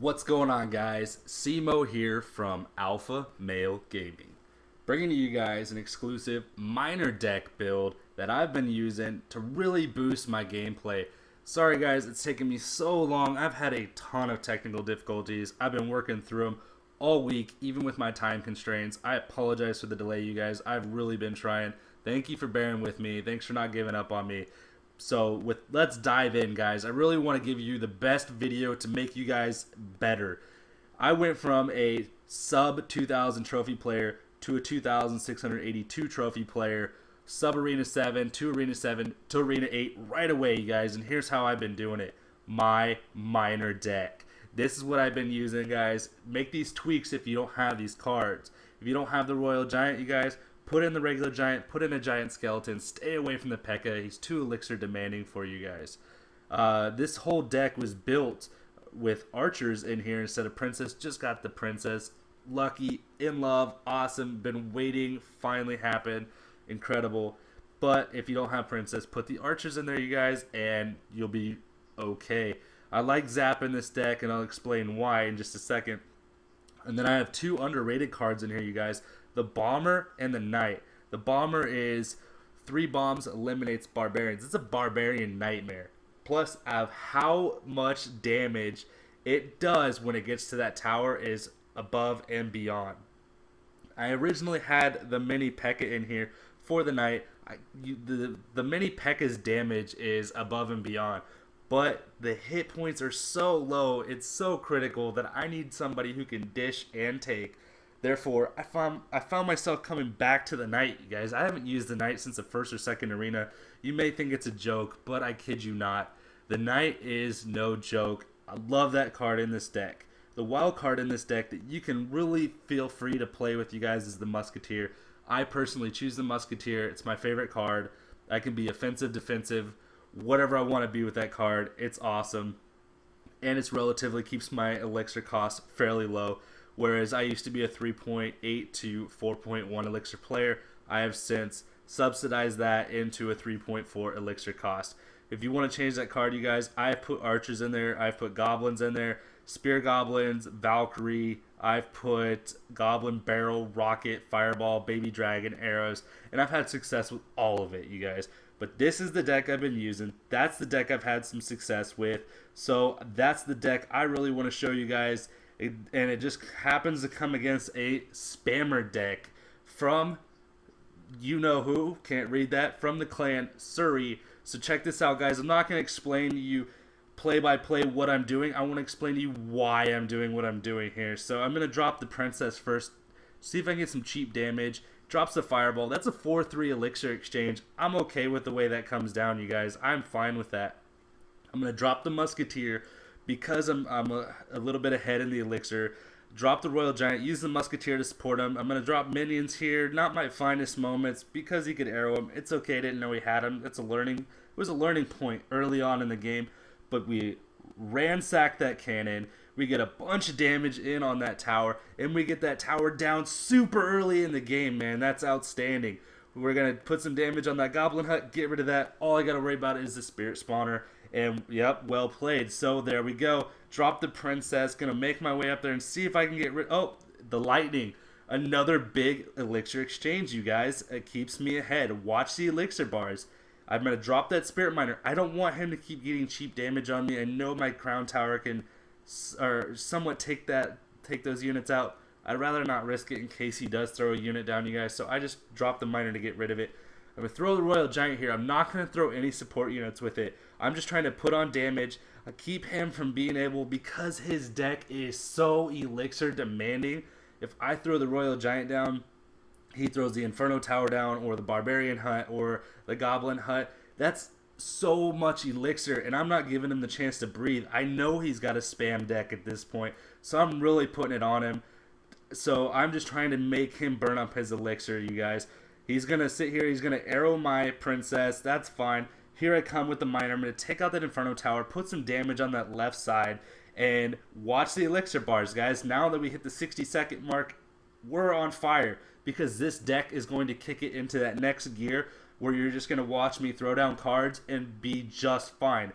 What's going on, guys? Simo here from Alpha Male Gaming, bringing to you guys an exclusive minor deck build that I've been using to really boost my gameplay. Sorry, guys, it's taken me so long. I've had a ton of technical difficulties. I've been working through them all week, even with my time constraints. I apologize for the delay, you guys. I've really been trying. Thank you for bearing with me. Thanks for not giving up on me. Let's dive in, guys. I really want to give you the best video to make you guys better. I went from a sub 2000 trophy player to a 2682 trophy player, sub arena 7 to arena 7 to arena 8 right away, you guys. And here's how I've been doing it. My minor deck. This is what I've been using, guys. Make these tweaks if you don't have these cards. If you don't have the Royal Giant, you guys, put in the regular giant, put in a giant skeleton, stay away from the P.E.K.K.A. He's too elixir demanding for you guys. This whole deck was built with archers in here instead of princess. Just got the princess. Lucky, in love, awesome, been waiting, finally happened, incredible. But if you don't have princess, put the archers in there, you guys, and you'll be okay. I like Zap in this deck, and I'll explain why in just a second. And then I have two underrated cards in here, you guys. The Bomber and the Knight. The Bomber is 3 bombs, eliminates barbarians. It's a barbarian nightmare. Plus, of how much damage it does when it gets to that tower is above and beyond. I originally had the mini P.E.K.K.A. in here for the Knight. The mini P.E.K.K.A.'s damage is above and beyond. But the hit points are so low, it's so critical that I need somebody who can dish and take. Therefore, I found myself coming back to the Knight, you guys. I haven't used the Knight since the first or second arena. You may think it's a joke, but I kid you not. The Knight is no joke. I love that card in this deck. The wild card in this deck that you can really feel free to play with, you guys, is the Musketeer. I personally choose the Musketeer. It's my favorite card. I can be offensive, defensive, whatever I want to be with that card. It's awesome. And it's relatively keeps my elixir cost fairly low. Whereas I used to be a 3.8 to 4.1 elixir player, I have since subsidized that into a 3.4 elixir cost. If you want to change that card, you guys, I've put archers in there, I've put goblins in there, spear goblins, Valkyrie, I've put goblin barrel, rocket, fireball, baby dragon, arrows, and I've had success with all of it, you guys. But this is the deck I've been using. That's the deck I've had some success with. So that's the deck I really want to show you guys. And it just happens to come against a spammer deck from you know who, can't read that, from the clan Surrey. So check this out, guys. I'm not going to explain to you play by play what I'm doing. I want to explain to you why I'm doing what I'm doing here. So I'm going to drop the princess first, see if I can get some cheap damage. Drops the fireball. That's a 4-3 elixir exchange. I'm okay with the way that comes down, you guys. I'm fine with that. I'm going to drop the musketeer because I'm a little bit ahead in the elixir. Drop the Royal Giant, use the Musketeer to support him. I'm going to drop minions here, not my finest moments, because he could arrow him. It's okay, didn't know he had him. It was a learning point early on in the game, but we ransack that cannon. We get a bunch of damage in on that tower, and we get that tower down super early in the game, man. That's outstanding. We're going to put some damage on that Goblin Hut, get rid of that. All I got to worry about is the Spirit Spawner. And, yep, well played. So, there we go. Drop the princess. Gonna make my way up there and see if I can get rid... Oh, the lightning. Another big elixir exchange, you guys. It keeps me ahead. Watch the elixir bars. I'm gonna drop that spirit miner. I don't want him to keep getting cheap damage on me. I know my crown tower can somewhat take those units out. I'd rather not risk it in case he does throw a unit down, you guys. So, I just dropped the miner to get rid of it. I'm going to throw the Royal Giant here. I'm not going to throw any support units with it. I'm just trying to put on damage. I keep him from being able, because his deck is so elixir demanding. If I throw the Royal Giant down, he throws the Inferno Tower down, or the Barbarian Hut, or the Goblin Hut. That's so much elixir, and I'm not giving him the chance to breathe. I know he's got a spam deck at this point, so I'm really putting it on him. So I'm just trying to make him burn up his elixir, you guys. He's going to sit here. He's going to arrow my princess. That's fine. Here I come with the miner. I'm going to take out that Inferno Tower, put some damage on that left side, and watch the elixir bars, guys. Now that we hit the 60-second mark, we're on fire because this deck is going to kick it into that next gear where you're just going to watch me throw down cards and be just fine.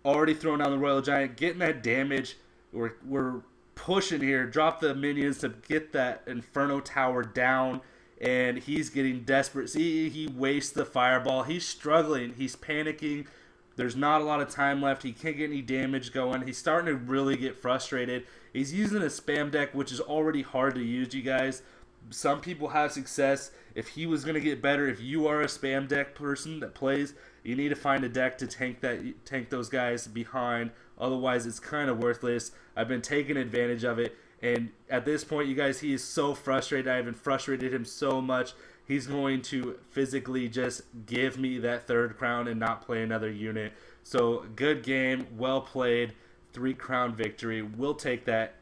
Already throwing down the Royal Giant, getting that damage, We're pushing here. Drop the minions to get that Inferno Tower down. And he's getting desperate. See, he wastes the fireball. He's struggling. He's panicking. There's not a lot of time left. He can't get any damage going. He's starting to really get frustrated. He's using a spam deck, which is already hard to use, you guys. Some people have success. If he was going to get better, if you are a spam deck person that plays, you need to find a deck to tank those guys behind. Otherwise, it's kind of worthless. I've been taking advantage of it. And at this point, you guys, he is so frustrated. I even frustrated him so much. He's going to physically just give me that third crown and not play another unit. So, good game. Well played. 3-crown victory. We'll take that.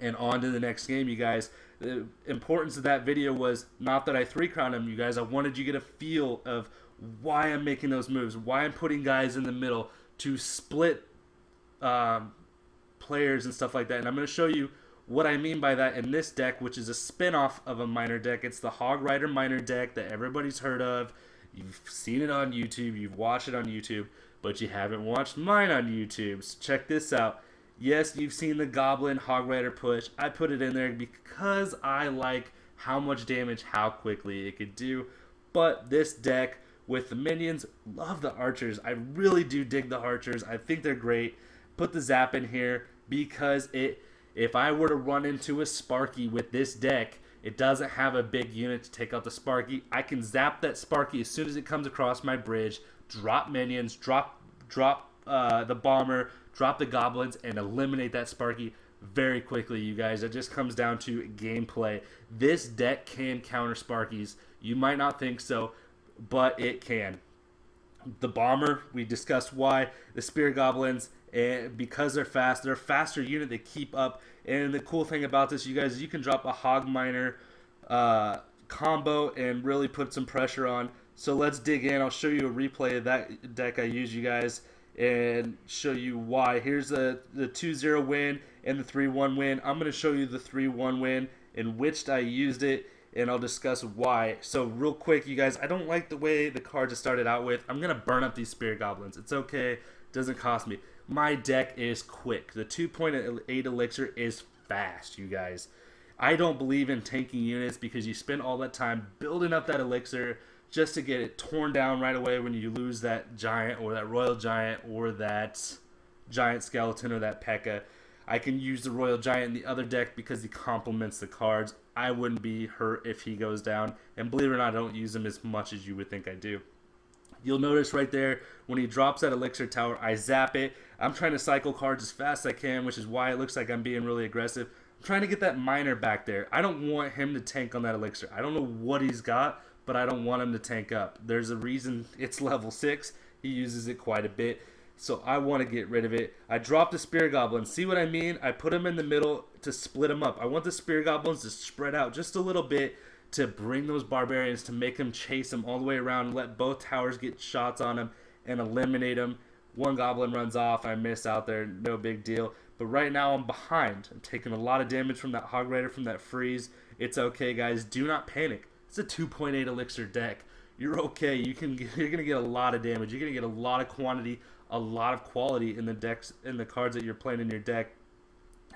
And on to the next game, you guys. The importance of that video was not that I 3-crowned him, you guys. I wanted you to get a feel of why I'm making those moves. Why I'm putting guys in the middle to split players and stuff like that. And I'm going to show you what I mean by that in this deck, which is a spin-off of a miner deck. It's the Hog Rider miner deck that everybody's heard of. You've seen it on YouTube. You've watched it on YouTube. But you haven't watched mine on YouTube. So check this out. Yes, you've seen the Goblin Hog Rider push. I put it in there because I like how much damage, how quickly it could do. But this deck with the minions, love the archers. I really do dig the archers. I think they're great. Put the zap in here because if I were to run into a Sparky with this deck, it doesn't have a big unit to take out the Sparky. I can zap that Sparky as soon as it comes across my bridge, drop minions, drop the bomber, drop the goblins, and eliminate that Sparky very quickly, you guys. It just comes down to gameplay. This deck can counter Sparkies. You might not think so, but it can. The bomber, we discussed why. The spear goblins, and because they're fast, they're a faster unit. They keep up. And the cool thing about this, you guys, is you can drop a hog miner combo and really put some pressure on. So let's dig in. I'll show you a replay of that deck I use, you guys, and show you why. Here's the 2-0 win and the 3-1 win. I'm going to show you the 3-1 win in which I used it, and I'll discuss why. So real quick, you guys, I don't like the way the cards are started out with. I'm going to burn up these spirit goblins. It's okay. It doesn't cost me. My deck is quick. The 2.8 elixir is fast, you guys. I don't believe in tanking units because you spend all that time building up that elixir just to get it torn down right away when you lose that giant or that royal giant or that giant skeleton or that P.E.K.K.A. I can use the royal giant in the other deck because he complements the cards. I wouldn't be hurt if he goes down. And believe it or not, I don't use him as much as you would think I do. You'll notice right there, when he drops that elixir tower, I zap it. I'm trying to cycle cards as fast as I can, which is why it looks like I'm being really aggressive. I'm trying to get that miner back there. I don't want him to tank on that elixir. I don't know what he's got, but I don't want him to tank up. There's a reason it's level 6. He uses it quite a bit, so I want to get rid of it. I drop the spear goblins. See what I mean? I put them in the middle to split them up. I want the spear goblins to spread out just a little bit to bring those barbarians, to make them chase them all the way around, let both towers get shots on them and eliminate them. One goblin runs off. I miss out there. No big deal. But right now I'm behind. I'm taking a lot of damage from that Hog Rider, from that freeze. It's okay, guys. Do not panic. It's a 2.8 elixir deck. You're okay. You're gonna get a lot of damage. You're gonna get a lot of quantity, a lot of quality in the decks, in the cards that you're playing in your deck.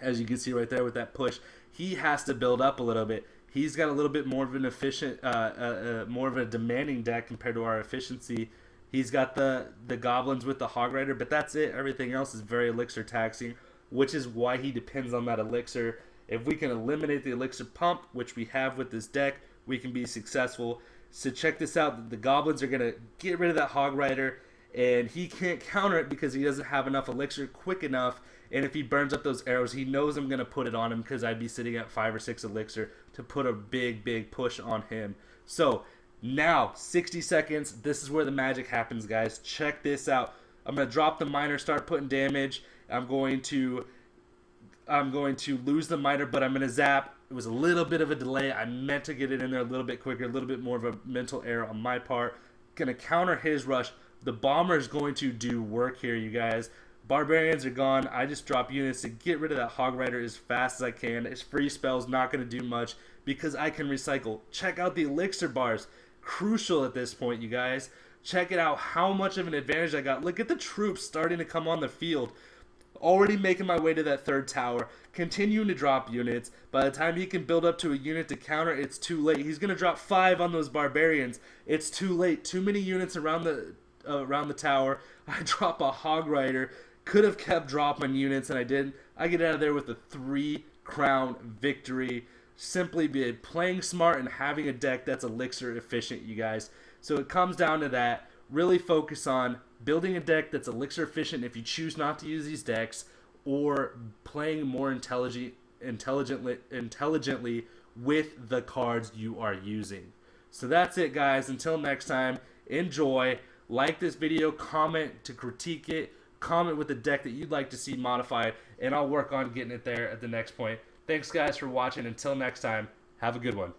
As you can see right there with that push, he has to build up a little bit. He's got a little bit more of an efficient, more of a demanding deck compared to our efficiency. He's got the goblins with the Hog Rider, but that's it. Everything else is very elixir taxing, which is why he depends on that elixir. If we can eliminate the elixir pump, which we have with this deck, we can be successful. So check this out. The goblins are going to get rid of that Hog Rider, and he can't counter it because he doesn't have enough elixir quick enough. And if he burns up those arrows, he knows I'm going to put it on him because I'd be sitting at 5 or 6 elixir to put a big push on him. So now, 60 seconds. This is where the magic happens, guys. Check this out. I'm going to drop the miner, start putting damage. I'm going to lose the miner, but I'm going to zap. It was a little bit of a delay. I meant to get it in there a little bit quicker, a little bit more of a mental error on my part. Going to counter his rush. The bomber is going to do work here, you guys. Barbarians are gone. I just drop units to get rid of that Hog Rider as fast as I can. His free spell's not going to do much because I can recycle. Check out the elixir bars. Crucial at this point, you guys. Check it out how much of an advantage I got. Look at the troops starting to come on the field. already making my way to that third tower, continuing to drop units. By the time he can build up to a unit to counter, it's too late. He's going to drop 5 on those barbarians. It's too late. Too many units around the tower. I drop a Hog Rider. Could have kept dropping units, and I didn't. I get out of there with a 3-crown victory. Simply be playing smart and having a deck that's elixir efficient, you guys. So it comes down to that. Really focus on building a deck that's elixir efficient if you choose not to use these decks, or playing more intelligently with the cards you are using. So that's it, guys. Until next time, enjoy. Like this video, comment to critique it, comment with the deck that you'd like to see modified, and I'll work on getting it there at the next point. Thanks, guys, for watching. Until next time, have a good one.